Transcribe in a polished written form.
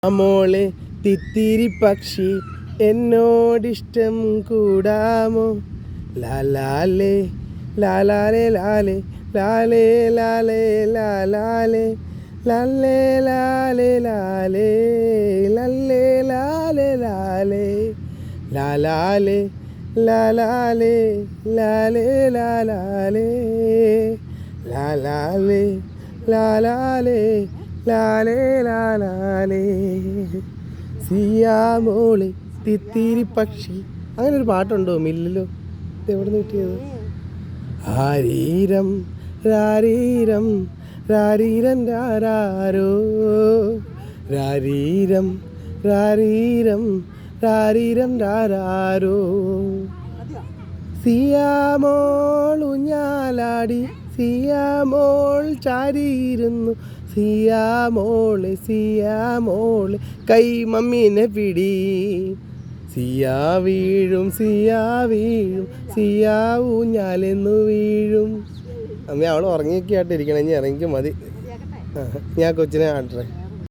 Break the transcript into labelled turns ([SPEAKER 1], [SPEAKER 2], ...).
[SPEAKER 1] മോളെ തിത്തിരി പക്ഷി എന്നോടിഷ്ടം കൂടാമോ? ലാലാലേ ലാലാലേ ലാലേ ലാലേ ലാലേ ലാലാലേ ലല്ലേ ലാലേ ലാലേ ലല്ലേ ലാലേ ലാലേ ലാലാലേ ലാലാലേ ലാലേ ലാലാലേ ലാലാലേ ലാലാലേ ലാലേ ലാലാലേ സിയാമോളെ തിത്തിരി പക്ഷി. അങ്ങനെ ഒരു പാട്ടുണ്ടോ മില്ലിലോ? ഇത് എവിടെ നിന്ന് കിട്ടിയത്? ആരീരം രാരീരം രാരീരം രാരോ രാരീരം രാരീരം രാരീരം രാരോ. സിയാമോൾ ഊഞ്ഞാലാടി സിയാമോൾ ചാരിയിരുന്നു സിയാമോളെ സിയാമോളെ കൈ മമ്മീനെ പിടി. സിയാ വീഴും സിയാ വീഴും സിയാ ഊഞ്ഞാലെന്നു വീഴും. അമ്മ അവൾ ഉറങ്ങിയൊക്കെ ആയിട്ടിരിക്കണം. ഇനി ഇറങ്ങിക്കും മതി. ഞാൻ കൊച്ചിനെ ആട്ടെ.